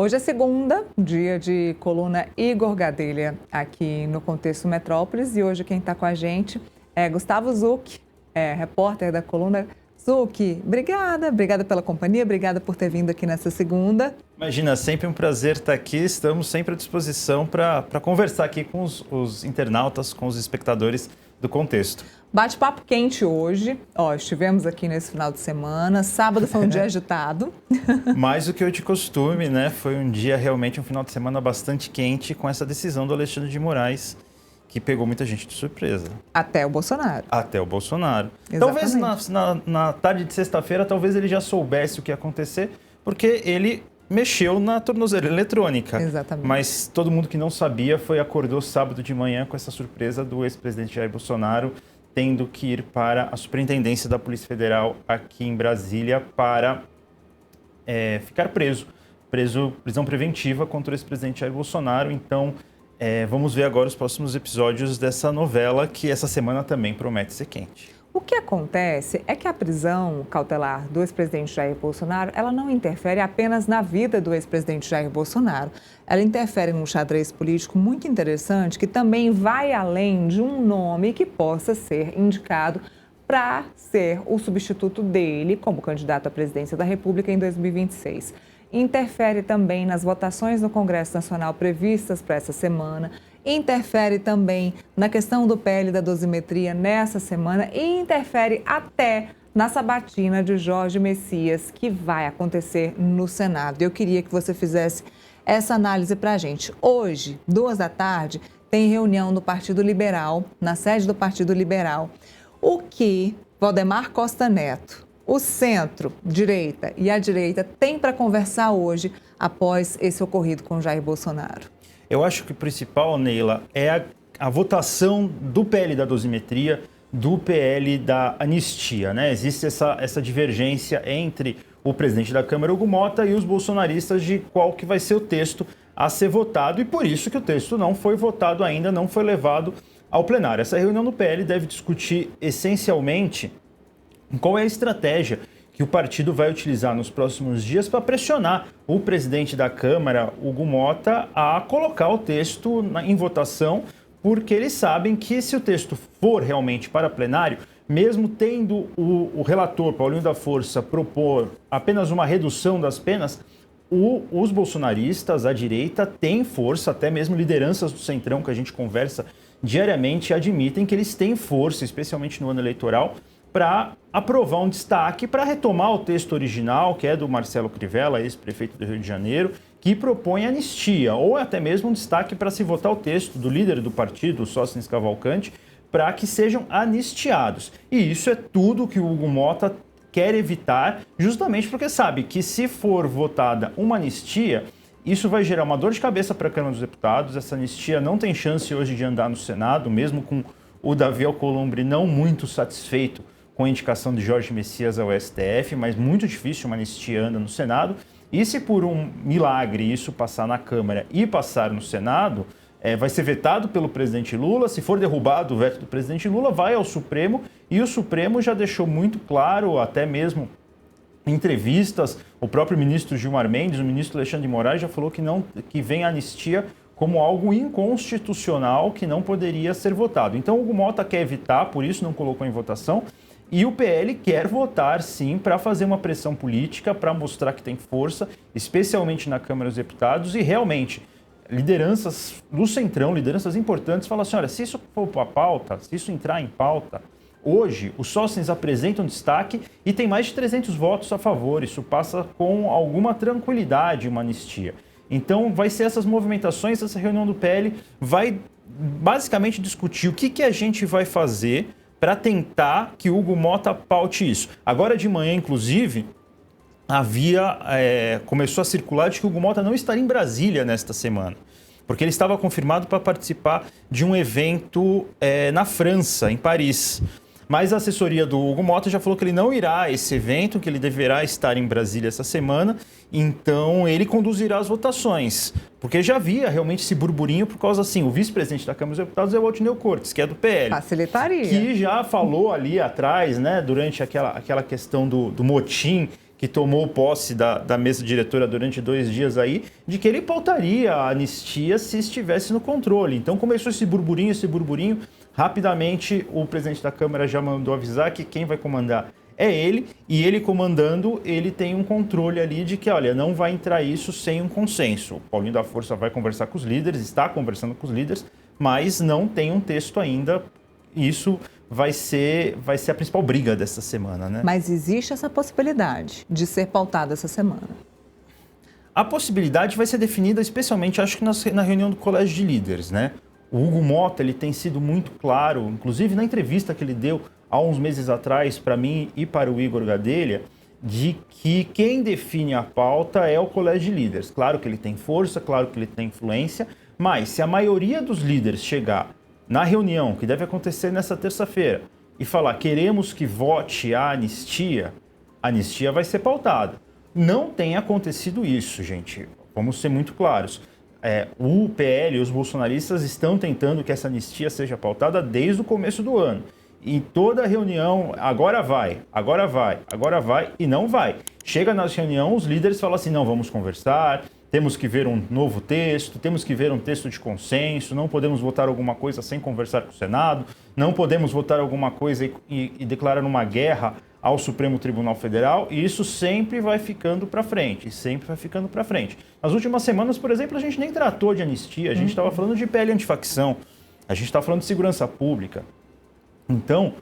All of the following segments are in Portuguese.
Hoje é segunda, dia de coluna Igor Gadelha aqui no Contexto Metrópolis e hoje quem está com a gente é Gustavo Zucchi, repórter da coluna. Zucchi, obrigada pela companhia, obrigada por ter vindo aqui nessa segunda. Imagina, sempre um prazer estar aqui, estamos sempre à disposição para conversar aqui com os internautas, com os espectadores do Contexto. Bate-papo quente hoje, estivemos aqui nesse final de semana, sábado foi um dia agitado. Mais do que eu de costume, né? Foi um dia realmente, um final de semana bastante quente com essa decisão do Alexandre de Moraes, que pegou muita gente de surpresa. Até o Bolsonaro. Talvez na tarde de sexta-feira, talvez ele já soubesse o que ia acontecer, porque ele mexeu na tornozeleira eletrônica. Exatamente. Mas todo mundo que não sabia acordou sábado de manhã com essa surpresa do ex-presidente Jair Bolsonaro tendo que ir para a Superintendência da Polícia Federal aqui em Brasília para ficar prisão preventiva contra o ex-presidente Jair Bolsonaro. Então, vamos ver agora os próximos episódios dessa novela que essa semana também promete ser quente. O que acontece é que a prisão cautelar do ex-presidente Jair Bolsonaro, ela não interfere apenas na vida do ex-presidente Jair Bolsonaro. Ela interfere num xadrez político muito interessante que também vai além de um nome que possa ser indicado para ser o substituto dele como candidato à presidência da República em 2026. Interfere também nas votações no Congresso Nacional previstas para essa semana, interfere também na questão do PL da dosimetria nessa semana e interfere até na sabatina de Jorge Messias, que vai acontecer no Senado. Eu queria que você fizesse essa análise para a gente. Hoje, 14h, tem reunião do Partido Liberal, na sede do Partido Liberal. O que Valdemar Costa Neto, o centro-direita e a direita têm para conversar hoje após esse ocorrido com Jair Bolsonaro? Eu acho que o principal, Neila, é a votação do PL da dosimetria, do PL da anistia, né? Existe essa divergência entre o presidente da Câmara, Hugo Motta, e os bolsonaristas de qual que vai ser o texto a ser votado, e por isso que o texto não foi votado ainda, não foi levado ao plenário. Essa reunião do PL deve discutir essencialmente qual é a estratégia que o partido vai utilizar nos próximos dias para pressionar o presidente da Câmara, Hugo Motta, a colocar o texto em votação, porque eles sabem que se o texto for realmente para plenário, mesmo tendo o relator, Paulinho da Força, propor apenas uma redução das penas, os bolsonaristas, a direita, têm força, até mesmo lideranças do Centrão que a gente conversa diariamente, admitem que eles têm força, especialmente no ano eleitoral, para aprovar um destaque para retomar o texto original, que é do Marcelo Crivella, ex-prefeito do Rio de Janeiro, que propõe anistia, ou até mesmo um destaque para se votar o texto do líder do partido, Sóstenes Cavalcante, para que sejam anistiados. E isso é tudo que o Hugo Motta quer evitar, justamente porque sabe que se for votada uma anistia, isso vai gerar uma dor de cabeça para a Câmara dos Deputados. Essa anistia não tem chance hoje de andar no Senado, mesmo com o Davi Alcolumbre não muito satisfeito com a indicação de Jorge Messias ao STF, mas muito difícil uma anistia anda no Senado. E se por um milagre isso passar na Câmara e passar no Senado, vai ser vetado pelo presidente Lula. Se for derrubado o veto do presidente Lula, vai ao Supremo, e o Supremo já deixou muito claro, até mesmo em entrevistas, o próprio ministro Gilmar Mendes, o ministro Alexandre de Moraes já falou que vem a anistia como algo inconstitucional que não poderia ser votado. Então o Hugo Motta quer evitar, por isso não colocou em votação. E o PL quer votar, sim, para fazer uma pressão política, para mostrar que tem força, especialmente na Câmara dos Deputados. E realmente, lideranças do Centrão, lideranças importantes, falam assim, olha, se isso for para a pauta, se isso entrar em pauta, hoje os sócios apresentam destaque e tem mais de 300 votos a favor. Isso passa com alguma tranquilidade uma anistia. Então vai ser essas movimentações, essa reunião do PL vai basicamente discutir o que a gente vai fazer para tentar que o Hugo Motta paute isso. Agora de manhã, inclusive, começou a circular de que o Hugo Motta não estaria em Brasília nesta semana, porque ele estava confirmado para participar de um evento na França, em Paris. Mas a assessoria do Hugo Motta já falou que ele não irá a esse evento, que ele deverá estar em Brasília essa semana, então ele conduzirá as votações. Porque já havia realmente esse burburinho por causa, assim, o vice-presidente da Câmara dos Deputados é o Altineu Cortes, que é do PL. Facilitaria. Que já falou ali atrás, né, durante aquela questão do motim que tomou posse da mesa diretora durante 2 dias aí, de que ele pautaria a anistia se estivesse no controle. Então começou esse burburinho, rapidamente o presidente da Câmara já mandou avisar que quem vai comandar é ele, e ele comandando, ele tem um controle ali de que, olha, não vai entrar isso sem um consenso. O Paulinho da Força vai conversar com os líderes, está conversando com os líderes, mas não tem um texto ainda. Isso vai ser a principal briga dessa semana, né? Mas existe essa possibilidade de ser pautada essa semana? A possibilidade vai ser definida especialmente, acho que na reunião do Colégio de Líderes, né? O Hugo Mota, ele tem sido muito claro, inclusive na entrevista que ele deu há uns meses atrás para mim e para o Igor Gadelha, de que quem define a pauta é o Colégio de Líderes. Claro que ele tem força, claro que ele tem influência, mas se a maioria dos líderes chegar na reunião, que deve acontecer nessa terça-feira, e falar queremos que vote a anistia vai ser pautada. Não tem acontecido isso, gente. Vamos ser muito claros. O PL e os bolsonaristas estão tentando que essa anistia seja pautada desde o começo do ano. Em toda reunião, agora vai, e não vai. Chega na reunião, os líderes falam assim, não, vamos conversar, temos que ver um novo texto, temos que ver um texto de consenso, não podemos votar alguma coisa sem conversar com o Senado, não podemos votar alguma coisa e declarar uma guerra ao Supremo Tribunal Federal, e isso sempre vai ficando para frente, Nas últimas semanas, por exemplo, a gente nem tratou de anistia, a gente estava falando de PL antifacção, a gente estava falando de segurança pública. Então,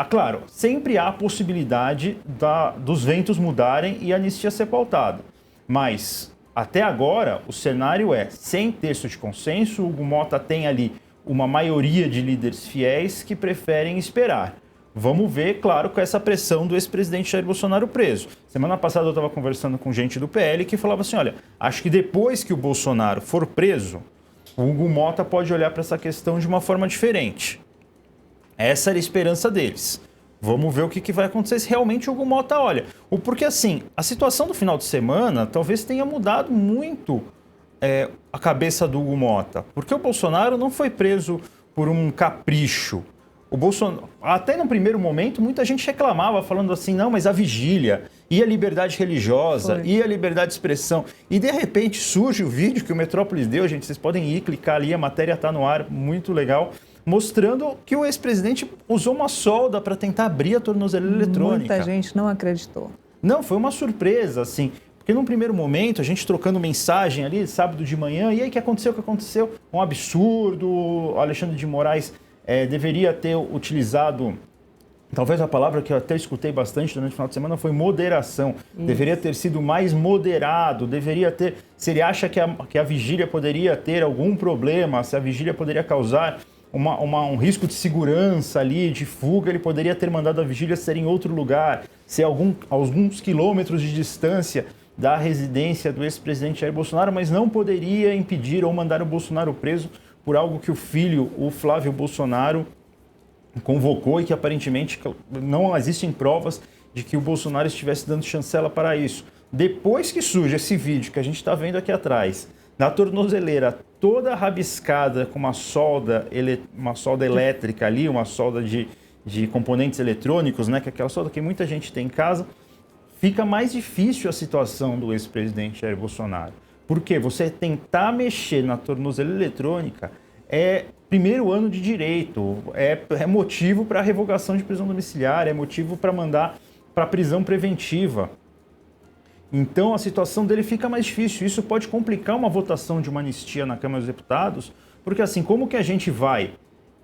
claro, sempre há a possibilidade dos ventos mudarem e a anistia ser pautada. Mas, até agora, o cenário é sem texto de consenso. O Hugo Mota tem ali uma maioria de líderes fiéis que preferem esperar. Vamos ver, claro, com essa pressão do ex-presidente Jair Bolsonaro preso. Semana passada eu estava conversando com gente do PL que falava assim, olha, acho que depois que o Bolsonaro for preso, o Hugo Mota pode olhar para essa questão de uma forma diferente. Essa era a esperança deles. Vamos ver o que vai acontecer se realmente o Hugo Mota olha. Porque assim, a situação do final de semana talvez tenha mudado muito a cabeça do Hugo Mota. Porque o Bolsonaro não foi preso por um capricho. O Bolsonaro, até no primeiro momento, muita gente reclamava, falando assim, não, mas a vigília, e a liberdade religiosa, e a liberdade de expressão. E de repente surge o vídeo que o Metrópolis deu, gente, vocês podem ir, clicar ali, a matéria está no ar, muito legal, mostrando que o ex-presidente usou uma solda para tentar abrir a tornozeleira eletrônica. Muita gente não acreditou. Não, foi uma surpresa, assim, porque num primeiro momento, a gente trocando mensagem ali, sábado de manhã, e aí o que aconteceu? Um absurdo, o Alexandre de Moraes deveria ter utilizado, talvez a palavra que eu até escutei bastante durante o final de semana foi moderação. Isso. Deveria ter sido mais moderado, se ele acha que a vigília poderia ter algum problema, se a vigília poderia causar um risco de segurança ali, de fuga, ele poderia ter mandado a vigília ser em outro lugar, ser alguns quilômetros de distância da residência do ex-presidente Jair Bolsonaro, mas não poderia impedir ou mandar o Bolsonaro preso por algo que o filho, o Flávio Bolsonaro, convocou e que aparentemente não existem provas de que o Bolsonaro estivesse dando chancela para isso. Depois que surge esse vídeo que a gente está vendo aqui atrás, na tornozeleira toda rabiscada com uma solda elétrica ali, uma solda de componentes eletrônicos, né, que é aquela solda que muita gente tem em casa, fica mais difícil a situação do ex-presidente Jair Bolsonaro. Porque você tentar mexer na tornozeleira eletrônica é primeiro ano de direito, é motivo para revogação de prisão domiciliar, é motivo para mandar para prisão preventiva. Então a situação dele fica mais difícil. Isso pode complicar uma votação de uma anistia na Câmara dos Deputados, porque assim, como que a gente vai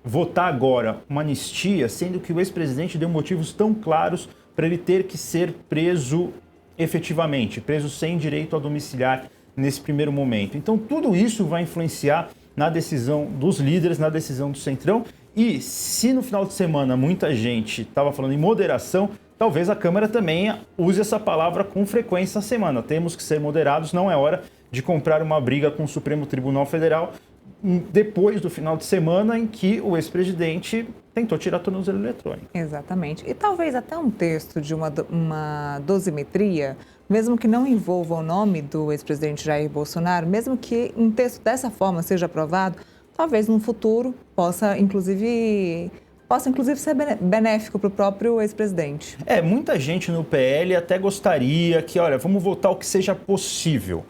votar agora uma anistia, sendo que o ex-presidente deu motivos tão claros para ele ter que ser preso efetivamente, preso sem direito a domiciliar nesse primeiro momento. Então tudo isso vai influenciar na decisão dos líderes, na decisão do Centrão, e se no final de semana muita gente estava falando em moderação, talvez a Câmara também use essa palavra com frequência na semana. Temos que ser moderados, não é hora de comprar uma briga com o Supremo Tribunal Federal depois do final de semana em que o ex-presidente tentou tirar a tornozeleira eletrônica. Exatamente. E talvez até um texto de uma dosimetria, mesmo que não envolva o nome do ex-presidente Jair Bolsonaro, mesmo que um texto dessa forma seja aprovado, talvez no futuro possa, inclusive, possa inclusive ser benéfico para o próprio ex-presidente. Muita gente no PL até gostaria que, olha, vamos votar o que seja possível.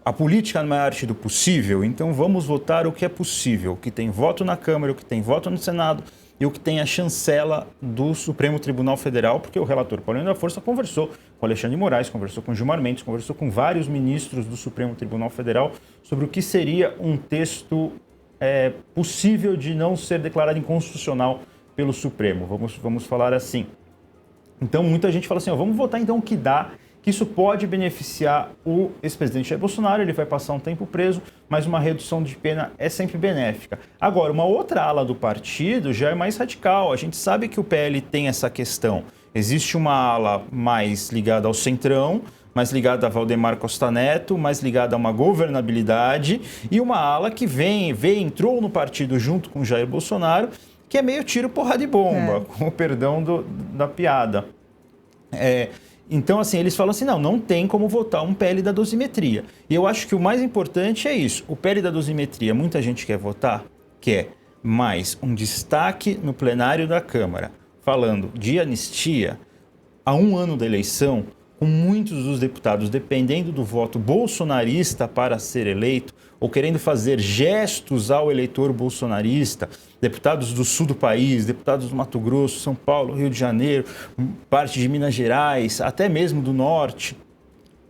A política não é a arte do possível, então vamos votar o que é possível, o que tem voto na Câmara, o que tem voto no Senado e o que tem a chancela do Supremo Tribunal Federal, porque o relator Paulinho da Força conversou com Alexandre de Moraes, conversou com Gilmar Mendes, conversou com vários ministros do Supremo Tribunal Federal sobre o que seria um texto possível de não ser declarado inconstitucional pelo Supremo, vamos falar assim. Então muita gente fala assim, vamos votar então o que dá, que isso pode beneficiar o ex-presidente Jair Bolsonaro, ele vai passar um tempo preso, mas uma redução de pena é sempre benéfica. Agora, uma outra ala do partido já é mais radical. A gente sabe que o PL tem essa questão. Existe uma ala mais ligada ao centrão, mais ligada a Valdemar Costa Neto, mais ligada a uma governabilidade, e uma ala que entrou no partido junto com Jair Bolsonaro, que é meio tiro, porrada e bomba, com o perdão da piada. Então, assim, eles falam assim, não tem como votar um PL da dosimetria. E eu acho que o mais importante é isso. O PL da dosimetria, muita gente quer votar, quer mais um destaque no plenário da Câmara, falando de anistia há um ano da eleição, com muitos dos deputados dependendo do voto bolsonarista para ser eleito, ou querendo fazer gestos ao eleitor bolsonarista, deputados do sul do país, deputados do Mato Grosso, São Paulo, Rio de Janeiro, parte de Minas Gerais, até mesmo do norte,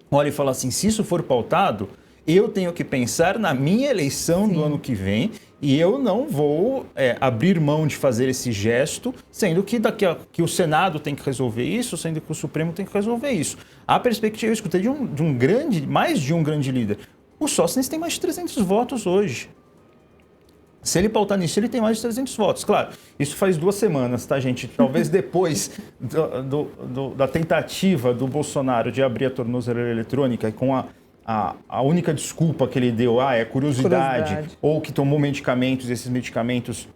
olha e fala assim, se isso for pautado, eu tenho que pensar na minha eleição do ano que vem e eu não vou abrir mão de fazer esse gesto, sendo que que o Senado tem que resolver isso, sendo que o Supremo tem que resolver isso. A perspectiva, eu escutei mais de um grande líder. O Sóstenes tem mais de 300 votos hoje. Se ele pautar nisso, ele tem mais de 300 votos. Claro, isso faz 2 semanas, tá, gente? Talvez depois da tentativa do Bolsonaro de abrir a tornozeleira eletrônica e com a única desculpa que ele deu, é curiosidade, ou que tomou medicamentos, e esses medicamentos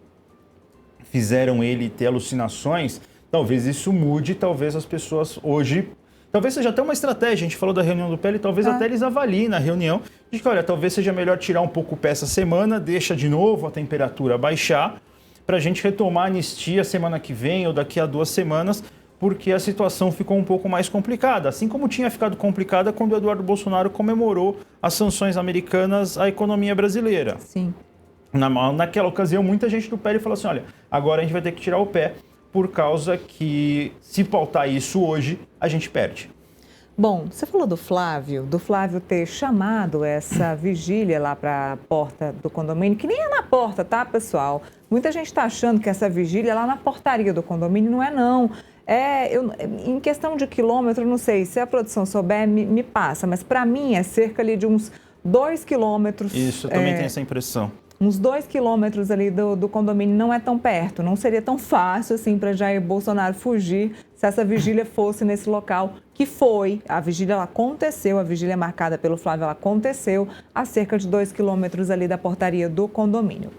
fizeram ele ter alucinações, talvez isso mude, talvez as pessoas hoje... Talvez seja até uma estratégia, a gente falou da reunião do PL, talvez até eles avaliem na reunião, de que, olha, talvez seja melhor tirar um pouco o pé essa semana, deixa de novo a temperatura baixar, para a gente retomar a anistia semana que vem ou daqui a 2 semanas, porque a situação ficou um pouco mais complicada, assim como tinha ficado complicada quando o Eduardo Bolsonaro comemorou as sanções americanas à economia brasileira. Sim. Naquela ocasião, muita gente do PL falou assim, olha, agora a gente vai ter que tirar o pé, por causa que, se pautar isso hoje, a gente perde. Bom, você falou do Flávio ter chamado essa vigília lá para a porta do condomínio, que nem é na porta, tá, pessoal? Muita gente está achando que essa vigília é lá na portaria do condomínio, não é não. Em questão de quilômetro, não sei, se a produção souber, me passa, mas para mim é cerca ali de uns 2 quilômetros. Isso, eu também tenho essa impressão. Uns 2 quilômetros ali do condomínio, não é tão perto, não seria tão fácil assim para Jair Bolsonaro fugir se essa vigília fosse nesse local, que foi. A vigília ela aconteceu, a vigília marcada pelo Flávio ela aconteceu a cerca de 2 quilômetros ali da portaria do condomínio.